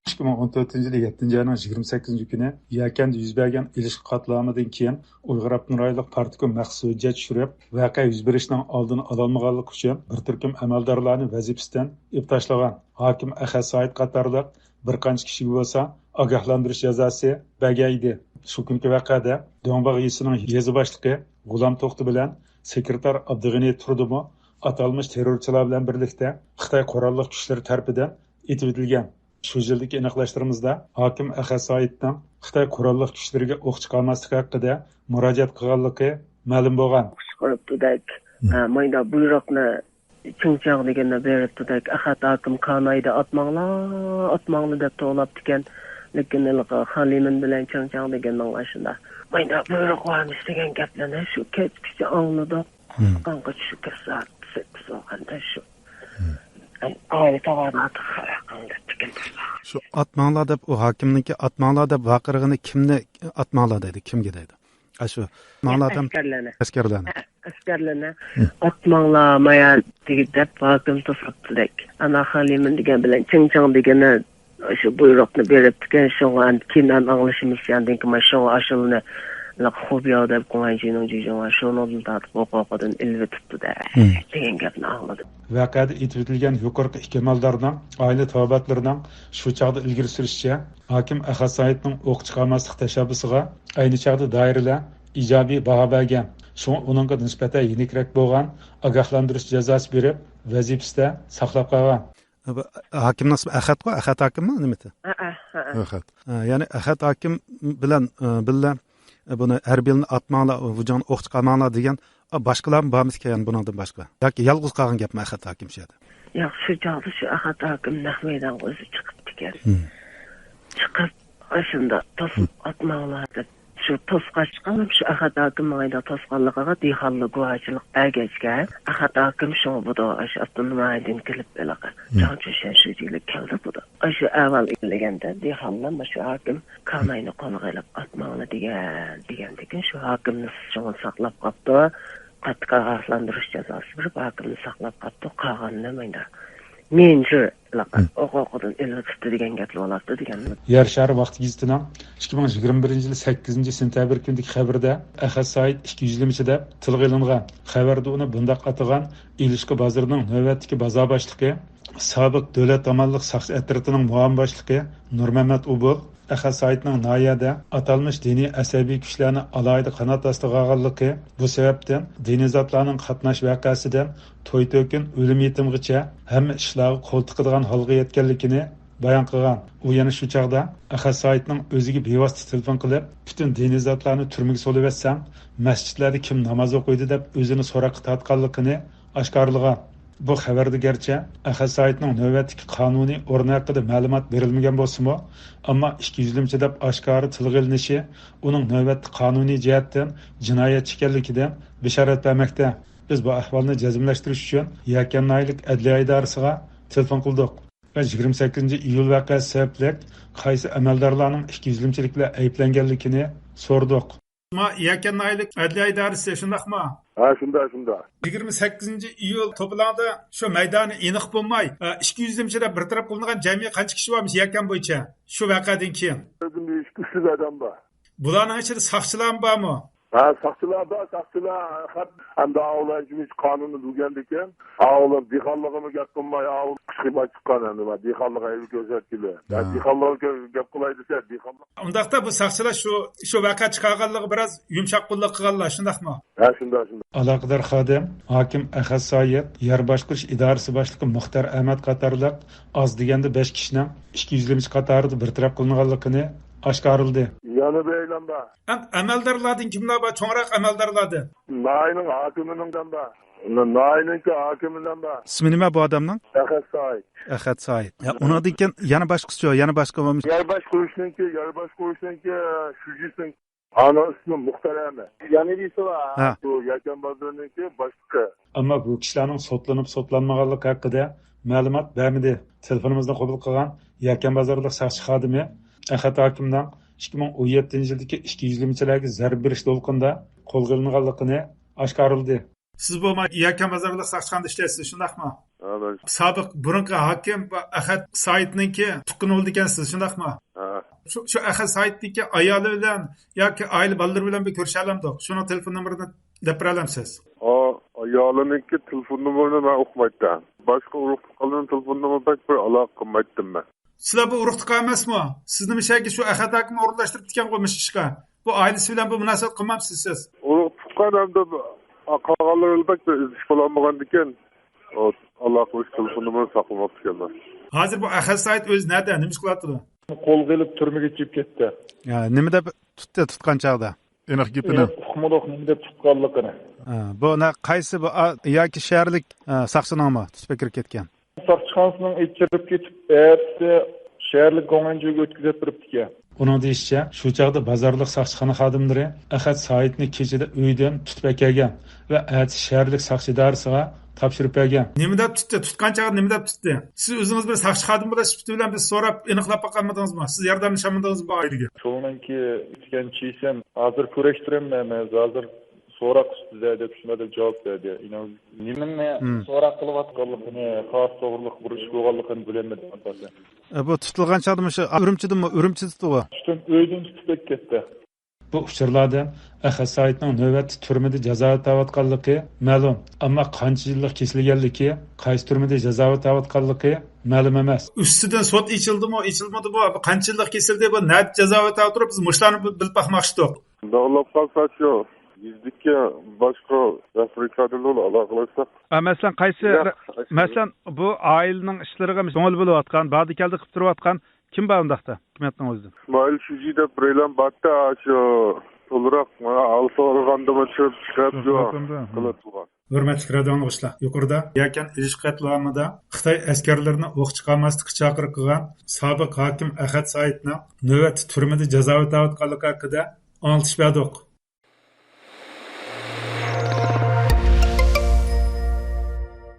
2014 yılı 7. ayının 28. günü Yakanda yüz bergen ilişki qatlamidan keyin Uyg'ur Abdun rayonluq partikom maxsus hujjat tushirib, voqea yuz berishining oldini ololmaganlik uchun bir turkum amaldorlarni vazifasidan olib tashlagan hokim Ahad Said qatorliq bir qancha kishiga bo'lsa ogohlantirish jazosi bergaydi. Shu kungi voqeada Do'ngboq yesining yezi boshlig'i G'ulom To'xti bilan sekretar Abdug'ani Turdimo atalmış terrorchilar bilan birlikda Xitoy qurolli kuchlari tarafidan etib etilgan. Shu yildagi aniqlashtirimizda hokim Ahad Saidning Xitoy qurolli kuchlariga o'q chiqarmaslik haqida murojaat qilganligi ma'lum bo'lgan. Chiqaribdidak, mayda buyruqni Chingchang deganda beribdidak, Ahad hokim Kanayda atmanglar deb to'lab ekan, lekin Xalimin bilan Chingchang deganning ashunda. Mayda buyruq varmish degan gaplarni shu kechgacha angladik. Qanqa shu soat 8 bo'lganda shu. Ay, tovarlar Şu atmanglar deb, o hokimniki atmanglar deb vaqirig'ini kimni atmanglar deydi, kimga deydi? Şu atmanglardan askarlarni atmanglar maya deb hokim to'satdik. Ana Xalimin degan bilan Chingchang degani shu buyruqni berib turgan shundan keyin anglashimiz yandiki mana shu ashulni Xo'biyo deb qo'yganchining jijon shuni tatib o'qoqdan ilvi tutdi-da. degan gapni angladim. Voqeada etilgan yuqorqi ikki amaldorning oila tavobatlarining shu chog'da ilgari surishicha, hokim Ahad Saidning o'q chiqarmaslik tashabbusiga ayni chog'da doiralar ijobiy baho bergan. Shunga uningga nisbatan yenikroq bo'lgan ogohlantirish jazosi berib, vazifasida saqlab qolgan. Hakim nasib Ahadku, Ahad hokimmi nimasi? Ahad. Ya'ni Ahad hokim bilan billa buni harbiyni atmanglar, vujon o'q chiqarmanglar degan boshqalar bormikan buningdan boshqa? Yoki yolg'iz qolgan gapmi Ahad hokim shu yerda? Yo'q, shu joyda shu Ahad hokim nahmaydan o'zi chiqib ekan. Chiqib ashunda to'sib atmanglar deb shu to'sqa chiqqan shu Ahad hokim mayda to'sqanligiga dehonlik guvohchilik bergachga Ahad hokim shu buda shu atmangdan kelib elaqa. Jonchushan shu yili keldi buda. Shu avval ilganda dehonlar shu hokim Kanayni qo'lga olib atmanglar degan shu hokimni shuni saqlab qopdi. Qattiq ogohlantirish jazosi berib hokimni saqlab qopdi. Qolganini mayda menchi oqoqdan ilib tutdi degan gaplar oladi degan. Yer shahri vaqt gazetining 2021 yil 8 sentyabr kunidagi xabarda Ahad Said 200 yilmichida tilga ilingan. Xabarda uni bundaq atagan ilishki bozorining navbatdagi bozor boshlig'i, sobiq davlat tomonliq saqchi atratining muavin boshlig'i Nurmamat Ubul Ahad Saidning noyada atalmış diniy asabiy kuchlarni alohida qanot ostiga olganligi, bu sababdan diniy zotlarning qatnash voqeasidan to'y-to'kin o'lim yetimgacha hamma ishlarga qo'l tiqadigan holga yetganligini bayon qilgan. U yana shu chog'da Ahad Saidning o'ziga bevosita telefon qilib, butun diniy zotlarni turmaga solib etsam, masjidlarda kim namoz o'qiydi deb o'zini so'roqqa tortganligini oshkorlagan. Bu xabarda garchi Ahad Saidning navbatdagi qonuniy o'rni haqida ma'lumot berilmagan bo'lsa-mu, ammo 200 yilcha deb oshkora tilga ilinishi uning navbatda qonuniy jihatdan jinoyatchi ekanligidan bishorat bermoqda. Biz bu ahvolni jazmlashtirish uchun Yakannoylik adliya idorasiga telefon qildik va 28 iyul voqeasi sababli qaysi amaldorlarning 200 yilchilikda ayblanganligini so'rdik. Yakannoylik adliya idorasi shundaqmi? Ha, shunda. 28 iyul to'plandi shu maydoni aniq bo'lmay 200 yilchida bir taraf qilingan jami qancha kishi bormish Yakan bo'yicha shu voqeadan keyin? 300 odam bor. Bularning ichida soqchilar bormi? Ha, soqchilar hamda avlanchimiz qonunni bilgandan keyin avlan dehonlig'imi gap qilmay avl qishqima chiqqan endi va dehonlig'a el ko'rsatdilar. Dehonlig'a gap qilay desa dehonlig. Undaqda bu soqchilar shu voqea chiqarganligi biroz yumshoq qo'lliq qilganlar, shundaqmi? Ha, shunda. Aloqador xodim hokim Ahad Said yer boshqarish idorasi boshlig'i Muxtar Ahmad qatorliq oz deganda 5 kishining 200 yilcha qatorida bir taraf qilinganligini oshkorildi. Yana beylanda. Amaldorlardan kimlar bor? Cho'ngroq amaldorlardan. Nayning hokimidan bor. Nayning hokimidan bor. İsmi nima bu adamning? Ahad Said. Ahad Said. Ya undan keyin yana boshqa bo'lmish. Yer boshqarishninki shujisin ana ismi Muxtar Ahmad. Yana birisi bor. Bu Yakan bozorininki boshqa. Ammo bu kishilarning sotlanib-sotlanmaganligi haqida ma'lumot bermadi. Telefonimizdan qabul qilgan Yakan bozorlik soqchi xodimi Ahad hokimdan 2017 yildagi 200 yilchilarga zarb berish to'lqinda qo'lga ilinganligini oshkorildi. Siz bu Yakan bozorlik soqchixonada ishlaysiz, shundaqmi? Sobiq burunqi hokim Ahad Saidniki tuqqan bo'ldi ekansiz, shundaqmi? Shu Ahad Saidniki ayoli bilan yoki oila bolalari bilan bir ko'risha olamdi. Shuni telefon nomerini deb bera olamsiz? Ayolınınki telefon numarını ben okumaydım. Başka urukluqlarının telefon numarını pek bir aloqa qilmaydim ben. Sizlar bu urug'liq emasmi? Sizni mishaki shu Ahad hokimni o'rinlashtirib ketgan qo'ymish ishga. Bu oilasi bilan bu munosabat qilmamsiz siz? Urukluqlar hamda qolganlar elbette ish qilolmagan ekan. Aloqa qilish telefon numarını saqlamoqchi ekan. Hozir bu Ahad Said o'zi nerda? Nima ish qilyapti? Qo'lga ilib turmaga chiqib ketdi. Nima deb tutgan chog'da? Aniq gapini. Uqmoq nima deb tutganligini. Bu qaysi bu yoki shaharlik saqchiningmi tutib kirib ketgan? Saqchixonasining ichirib ketib, ertasi shaharlik qo'nganjoyga o'tkazib turibdi ekan. Uning deyishicha, shu chog'da bozorlik saqchixona xodimlari Ahad Saidni kechada uydan tutib kelgan va ertasi shaharlik saqchi idorasiga topshirib bergan. Nima deb tutdi? Tutgan chog'da nima deb tutdi? Siz o'zingiz bir saqchi xodim bo'lish bilan biz so'rab aniqlab qolmadingizmi? Siz yordamlashamadingizmi bu oilaga? Shuningki, tutganchiysam hozir kurashtiramman, hozir so'roq ustida deb shunday deb javob berdi. Nimani so'roq qilayotganligini, xos to'g'riliq burish bo'lganligini bilmadim asosan. Bu tutilgan chog'da shu Urumchida tutdi. Tutib uydan tutib ketdi. Bu uchurlarda Ahad Saidning navbatda turmada jazo o'tayotganligi ma'lum, ammo qancha yillik kesilganligi, qaysi turmada jazo o'tayotganligi ma'lum emas. Ustidan sud ichildimi, ichilmadimi, qancha yillik kesildi, bu nima jazo o'tayotib biz mushlarni bilib baxmoqchidik. Davlat qalsa Bizdeki başka Afrikalılarla aloqalashsak. Masalan, masalan bu ailening ishlariga ko'ngil bo'layotgan, ba'zi keldi qilib turayotgan kim bor undaqda? Hukumatning o'zida. İsmail Şuji'de bireylem batta şu to'liroq alsorg'andimi chiqib qilyapti. Hurmatli radio tinglovchilar, yuqorida yakan ilish qatlamida Xitoy askarlarini o'q chiqarmaslikka chaqiriq qilgan sobiq hokim Ahad Saidni navbatda turmada jazo o'tayotganligi haqida anglitib berdik.